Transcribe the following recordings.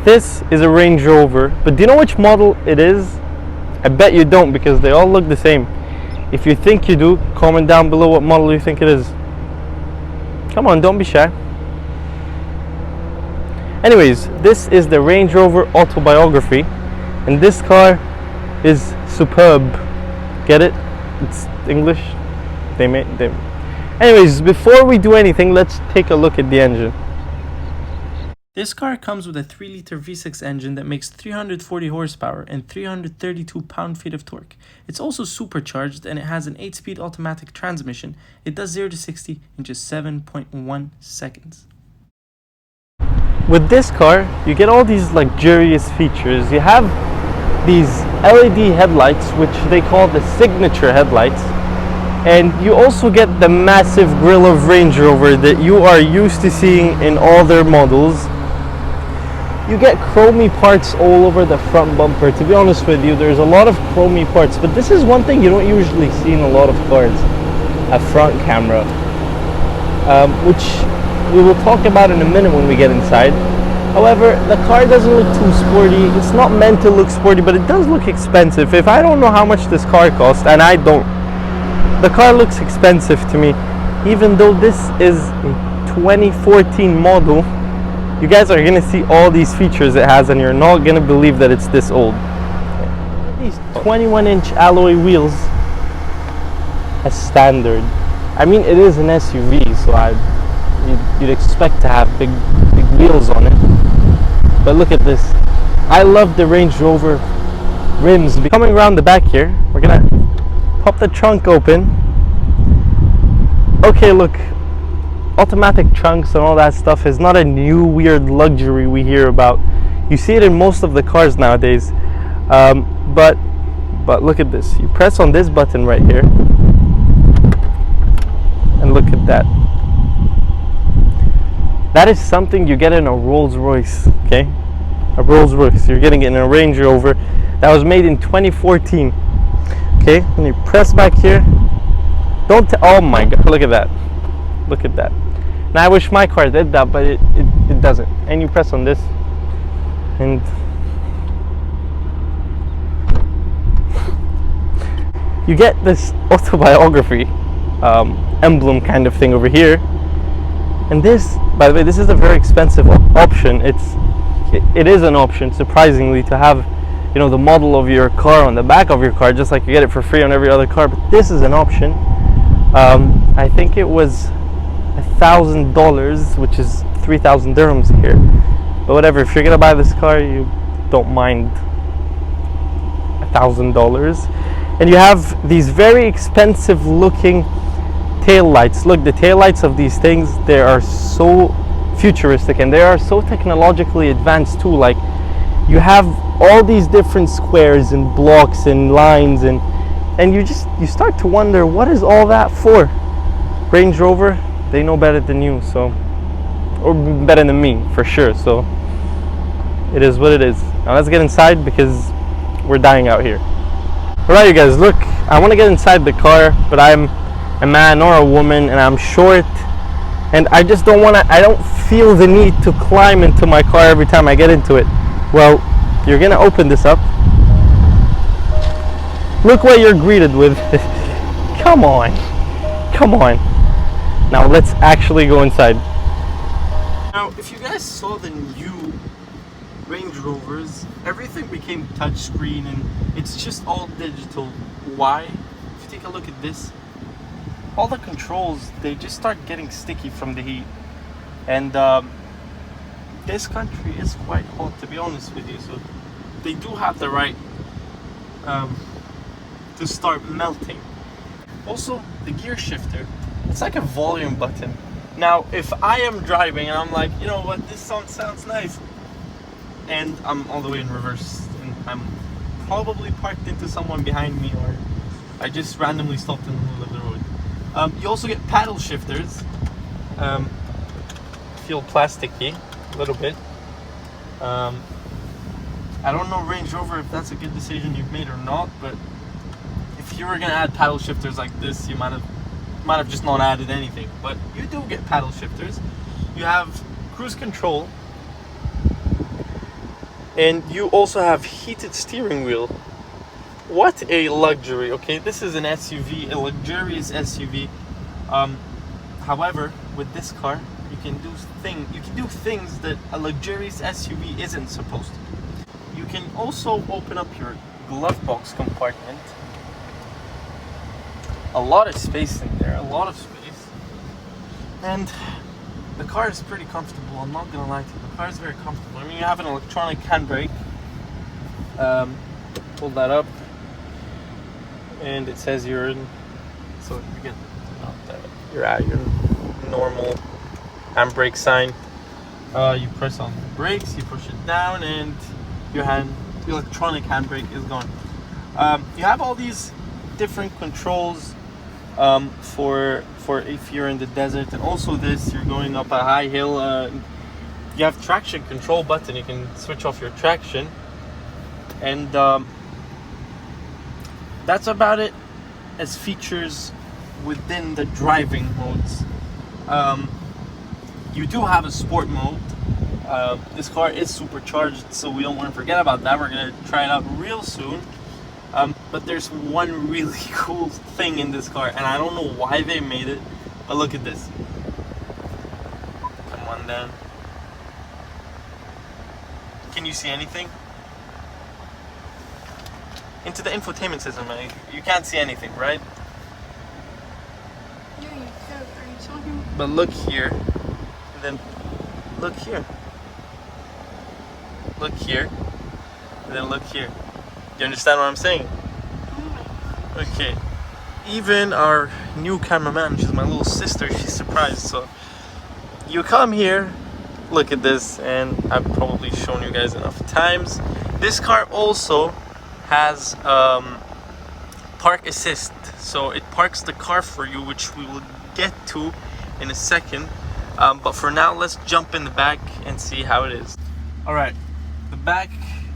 This is a Range Rover, but do you know which model it is? I bet you don't, because they all look the same. If you think you do, comment down below what model you think it is. Come on, don't be shy. Anyways, this is the Range Rover Autobiography, and this car is superb. Get it? It's English. Anyways, before we do anything, let's take a look at the engine. This car comes with a 3-liter V6 engine that makes 340 horsepower and 332 pound-feet of torque. It's also supercharged, and it has an 8-speed automatic transmission. It does 0 to 60 in just 7.1 seconds. With this car, you get all these luxurious features. You have these LED headlights, which they call the signature headlights. And you also get the massive grille of Range Rover that you are used to seeing in all their models. You get chromey parts all over the front bumper. To be honest with you, there's a lot of chromey parts, but this is one thing you don't usually see in a lot of cars, a front camera, which we will talk about in a minute when we get inside. However, the car doesn't look too sporty. It's not meant to look sporty, but it does look expensive. If I don't know how much this car costs, and I don't, the car looks expensive to me. Even though this is a 2014 model, you guys are gonna see all these features it has, and you're not gonna believe that it's this old. These 21-inch alloy wheels as standard. I mean, it is an SUV, so you'd expect to have big wheels on it. But look at this. I love the Range Rover rims. Coming around the back here, we're gonna pop the trunk open. Okay, look. Automatic trunks and all that stuff is not a new weird luxury we hear about. You see it in most of the cars nowadays, but look at this. You press on this button right here, and look at that. That is something you get in a Rolls Royce. Okay, a Rolls Royce. You're getting it in a Range Rover that was made in 2014. Okay, and you press back here. Oh my God! Look at that. Look at that. Now I wish my car did that, but it doesn't. And you press on this, and you get this autobiography emblem kind of thing over here. And this, by the way, this is a very expensive option. It is an option, surprisingly, to have, you know, the model of your car on the back of your car, just like you get it for free on every other car. But this is an option. I think it was $1,000, which is 3,000 dirhams here. But whatever, if you're gonna buy this car, you don't mind $1,000. And you have these very expensive looking tail lights. Look, the tail lights of these things, they are so futuristic, and they are so technologically advanced too. Like, you have all these different squares and blocks and lines, and you start to wonder, what is all that for? Range Rover, they know better than you, so, or better than me for sure. So it is what it is. Now let's get inside, because we're dying out here. Alright, you guys, look, I want to get inside the car, but I'm a man or a woman, and I'm short, and I just don't want to, I don't feel the need to climb into my car every time I get into it. Well, you're gonna open this up. Look what you're greeted with. Come on. Come on. Now let's actually go inside. Now, if you guys saw the new Range Rovers, everything became touchscreen and it's just all digital. Why? If you take a look at this, all the controls, they just start getting sticky from the heat. And this country is quite hot, to be honest with you, so they do have the right to start melting. Also, the gear shifter, it's like a volume button. Now, if I am driving and I'm like, you know what, this song sounds nice, and I'm all the way in reverse, and I'm probably parked into someone behind me, or I just randomly stopped in the middle of the road. You also get paddle shifters. Feel plasticky a little bit. I don't know, Range Rover, if that's a good decision you've made or not, but if you were gonna add paddle shifters like this, you might have just not added anything. But you do get paddle shifters. You have cruise control. And you also have heated steering wheel. What a luxury. Okay, this is an SUV, a luxurious SUV. However, with this car, you can do things that a luxurious SUV isn't supposed to do. You can also open up your glove box compartment. A lot of space in there, a lot of space. And the car is pretty comfortable, I'm not gonna lie to you. The car is very comfortable. I mean, you have an electronic handbrake. Pull that up. And it says you're in, so you get you're at your normal handbrake sign. You press on the brakes, you push it down, and your electronic handbrake is gone. You have all these different controls for if you're in the desert, and also this, you're going up a high hill. You have traction control button. You can switch off your traction, and that's about it as features within the driving modes. You do have a sport mode. This car is supercharged, so we don't want to forget about that. We're gonna try it out real soon. But there's one really cool thing in this car, and I don't know why they made it, but look at this. Come on down. Can you see anything? Into the infotainment system, you can't see anything, right? Yeah, you could. Are you talking? But look here, and then look here. Look here, and then look here. You understand what I'm saying? Okay. Even our new cameraman, she's my little sister, she's surprised. So you come here, look at this, and I've probably shown you guys enough times. This car also has park assist, so it parks the car for you, which we will get to in a second. But for now, let's jump in the back and see how it is. All right, the back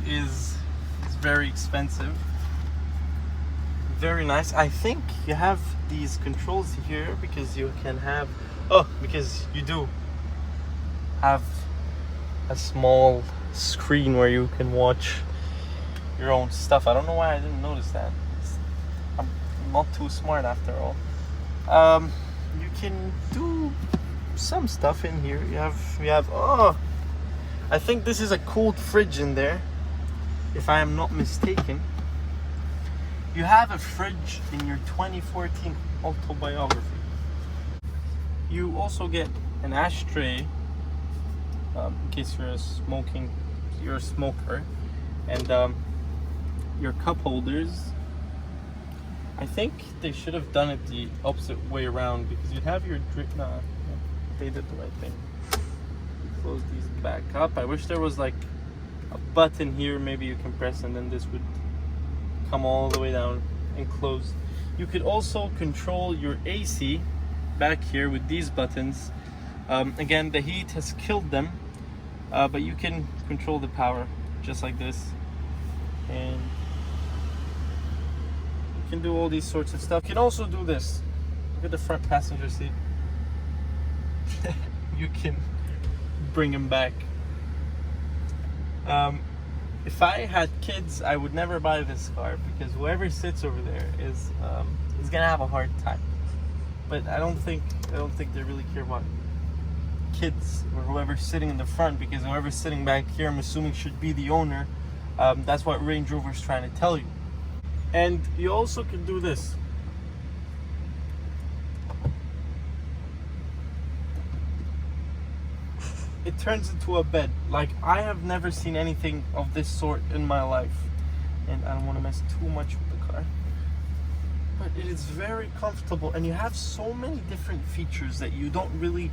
is very expensive, very nice. I think you have these controls here because you can have, because you do have a small screen where you can watch your own stuff. I don't know why I didn't notice that. I'm not too smart after all. You can do some stuff in here. We have I think this is a cooled fridge in there, if I am not mistaken. You have a fridge in your 2014 Autobiography. You also get an ashtray in case you're a smoker, and your cup holders. I think they should have done it the opposite way around, because you'd have your drink. Nah, they did the right thing. Close these back up. I wish there was like a button here, maybe you can press, and then this would come all the way down and close. You could also control your AC back here with these buttons. Again, the heat has killed them, but you can control the power just like this, and you can do all these sorts of stuff. You can also do this. Look at the front passenger seat. You can bring them back. If I had kids, I would never buy this car, because whoever sits over there is gonna have a hard time. But I don't think they really care about kids or whoever's sitting in the front, because whoever's sitting back here, I'm assuming, should be the owner. That's what Range Rover is trying to tell you. And you also can do this. It turns into a bed. Like, I have never seen anything of this sort in my life, and I don't want to mess too much with the car, but it is very comfortable, and you have so many different features that you don't really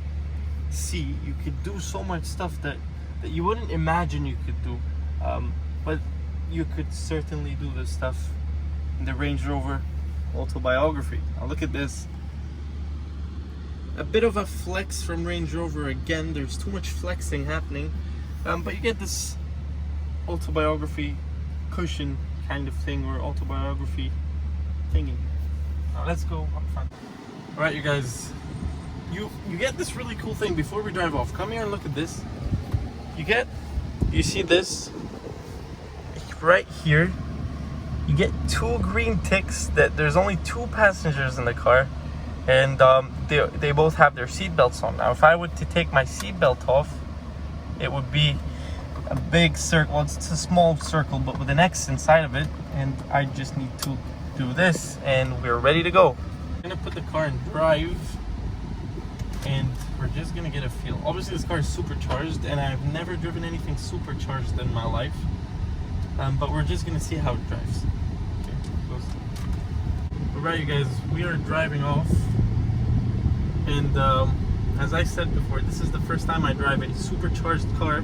see. You could do so much stuff that you wouldn't imagine you could do, but you could certainly do this stuff in the Range Rover Autobiography. Now look at this. A bit of a flex from Range Rover again. There's too much flexing happening, but you get this Autobiography cushion kind of thing, or Autobiography thingy. Now let's go up front. All right, you guys, you get this really cool thing before we drive off. Come here and look at this. You see this right here, you get 2 green ticks that there's only 2 passengers in the car, and they both have their seat belts on. Now, if I were to take my seat belt off, it would be a big circle. Well, it's a small circle, but with an X inside of it, and I just need to do this, and we're ready to go. I'm gonna put the car in drive, and we're just gonna get a feel. Obviously, this car is supercharged, and I've never driven anything supercharged in my life. But we're just gonna see how it drives. Okay, goes. Alright, you guys, we are driving off, and as I said before, this is the first time I drive a supercharged car.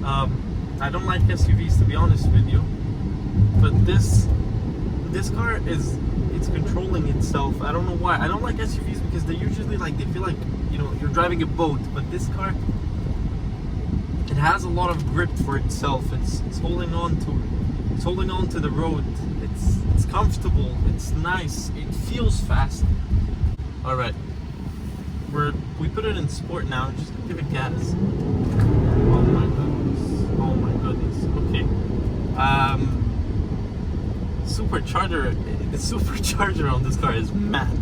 I don't like SUVs, to be honest with you, but this car it's controlling itself. I don't know why. I don't like SUVs because they usually they feel like, you know, you're driving a boat, but this car, it has a lot of grip for itself. It's holding on to the road. It's comfortable. It's nice. It feels fast. All right, we put it in sport now. Just give it gas. Oh my goodness. Oh my goodness. Okay. The supercharger on this car is mad.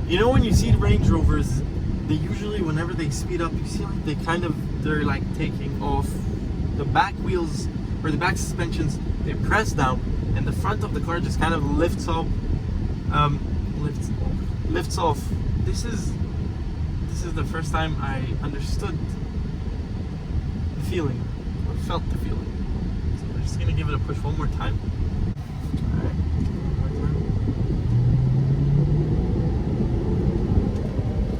You know, when you see Range Rovers, they usually, whenever they speed up, you see they're like taking off the back wheels or the back suspensions. They press down, and the front of the car just kind of lifts off. Lifts off. This is the first time I understood the feeling, or felt the feeling. So we're just gonna give it a push one more time. Alright, one more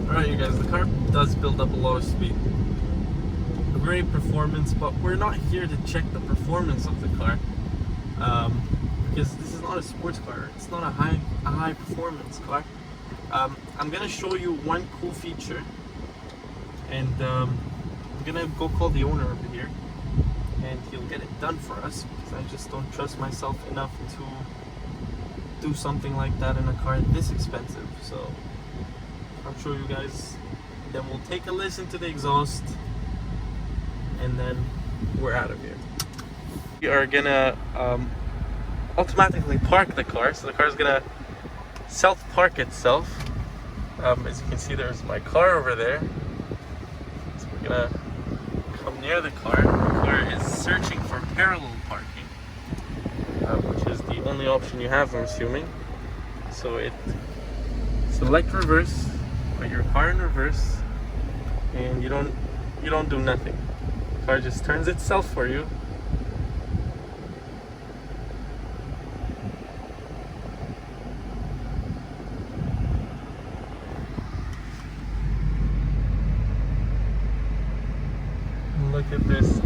time. Alright, you guys, the car does build up a lot of speed. A great performance, but we're not here to check the performance of the car. Because this is not a sports car. It's not a high performance car. I'm gonna show you one cool feature, and I'm gonna go call the owner over here, and he'll get it done for us, because I just don't trust myself enough to do something like that in a car this expensive. So I'll show you guys, then we'll take a listen to the exhaust, and then we're out of here. We are gonna automatically park the car, so the car is gonna self-park itself. As you can see, there's my car over there. So we're gonna come near the car. The car is searching for parallel parking, which is the only option you have, I'm assuming. So it select reverse, put your car in reverse, and you don't do nothing. The car just turns itself for you. Look at this.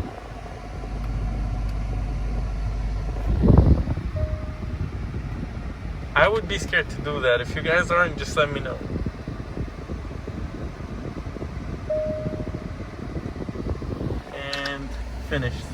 I would be scared to do that. If you guys aren't, just let me know. And finished.